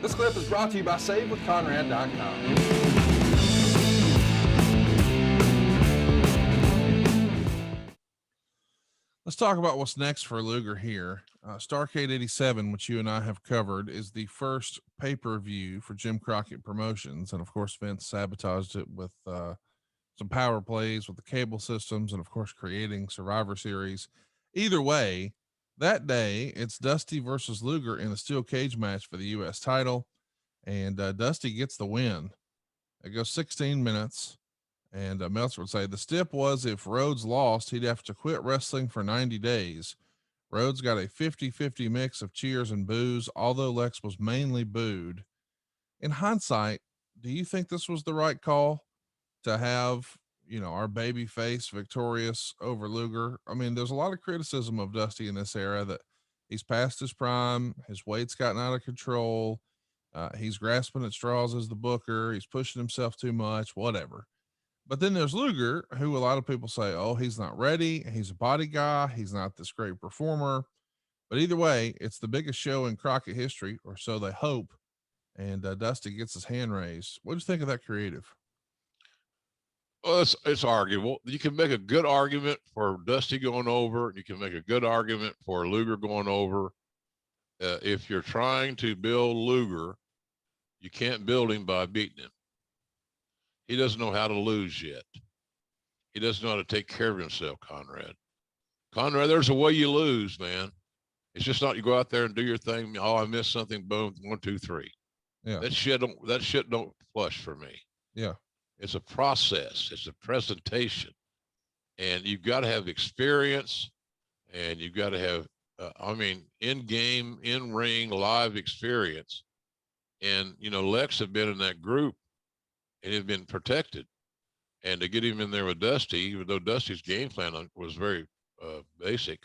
This clip is brought to you by SaveWithConrad.com. Let's talk about what's next for Luger here. Starrcade 87, which you and I have covered, is the first pay-per-view for Jim Crockett Promotions. And of course, Vince sabotaged it with some power plays with the cable systems and of course creating Survivor Series. Either way, that day it's Dusty versus Luger in a steel cage match for the US title. And Dusty gets the win. It goes 16 minutes. And Meltzer would say the stip was if Rhodes lost, he'd have to quit wrestling for 90 days. Rhodes got a 50-50 mix of cheers and boos, although Lex was mainly booed. In hindsight, do you think this was the right call to have, our baby face victorious over Luger? I mean, there's a lot of criticism of Dusty in this era that he's past his prime, his weight's gotten out of control, he's grasping at straws as the booker, he's pushing himself too much, whatever. But then there's Luger, who a lot of people say, oh, he's not ready, he's a body guy, he's not this great performer. But either way, it's the biggest show in Crockett history, or so they hope. And Dusty gets his hand raised. What do you think of that creative? Well, it's arguable. You can make a good argument for Dusty going over. You can make a good argument for Luger going over. If you're trying to build Luger, you can't build him by beating him. He doesn't know how to lose yet. He doesn't know how to take care of himself, Conrad. Conrad, there's a way you lose, man. It's just not you go out there and do your thing. Oh, I missed something. Boom, 1, 2, 3. Yeah. That shit don't flush for me. Yeah. It's a process. It's a presentation, and you've got to have experience, and you've got to have, in game, in ring, live experience. And Lex had been in that group, and he'd been protected. And to get him in there with Dusty, even though Dusty's game plan was very basic,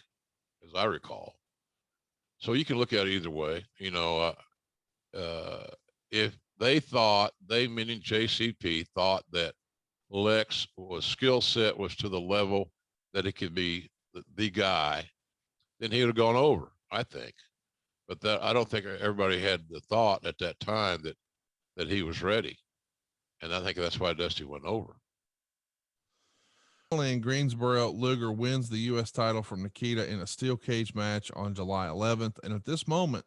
as I recall. So you can look at it either way. If they meaning JCP thought that Lex skill set was to the level that it could be the guy, then he would have gone over, I think. But I don't think everybody had the thought at that time that he was ready. And I think that's why Dusty went over. In Greensboro, Luger wins the U.S. title from Nikita in a steel cage match on July 11th. And at this moment,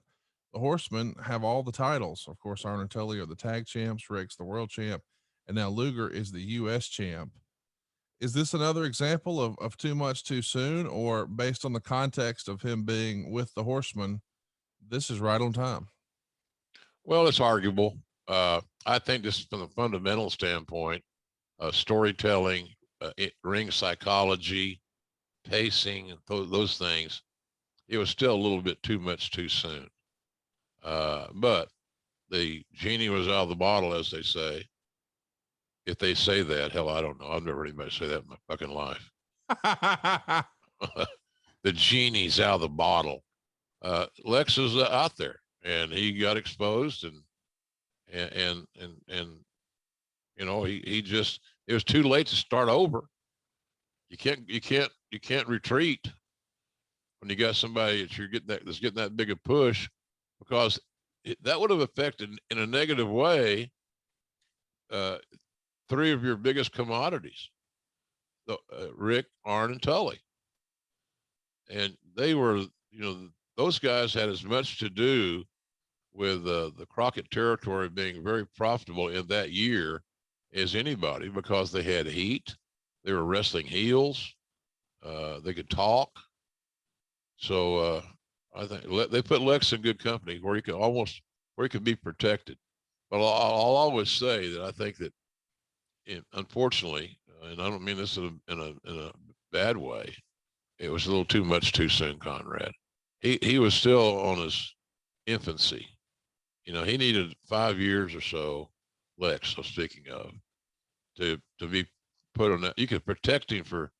the Horsemen have all the titles. Of course, Arn and Tully are the tag champs, Rick's the world champ, and now Luger is the U.S. champ. Is this another example of too much too soon, or based on the context of him being with the Horsemen, this is right on time? Well, it's arguable. I think just from the fundamental standpoint, storytelling, ring psychology, pacing, those things, it was still a little bit too much too soon. But the genie was out of the bottle, as they say. If they say that, hell, I don't know. I've never heard anybody say that in my fucking life. The genie's out of the bottle. Lex is out there, and he got exposed, and he just, it was too late to start over. You can't retreat when you got somebody that's getting that big a push, because that would have affected in a negative way 3 of your biggest commodities, Rick, Arn, and Tully. And they were, those guys had as much to do with the Crockett territory being very profitable in that year as anybody, because they had heat, they were wrestling heels, they could talk. So I think they put Lex in good company where he could be protected. But I'll always say that I think that, unfortunately, and I don't mean this in a bad way, it was a little too much too soon, Conrad. He was still on his infancy. He needed 5 years or so, Lex, so speaking of, to be put on that. You could protect him for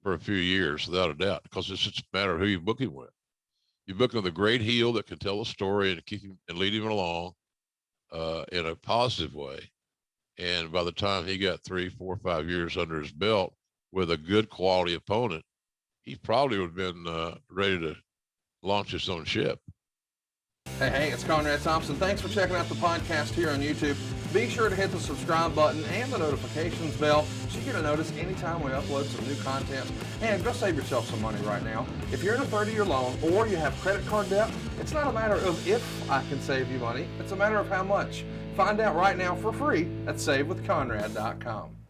a few years without a doubt, because it's just a matter of who you book him with. You book him with a great heel that can tell a story and keep him and lead him along in a positive way. And by the time he got 3, 4, 5 years under his belt with a good quality opponent, he probably would have been ready to launch his own ship. Hey, it's Conrad Thompson. Thanks for checking out the podcast here on YouTube. Be sure to hit the subscribe button and the notifications bell so you get a notice anytime we upload some new content. And go save yourself some money right now. If you're in a 30-year loan or you have credit card debt, it's not a matter of if I can save you money. It's a matter of how much. Find out right now for free at SaveWithConrad.com.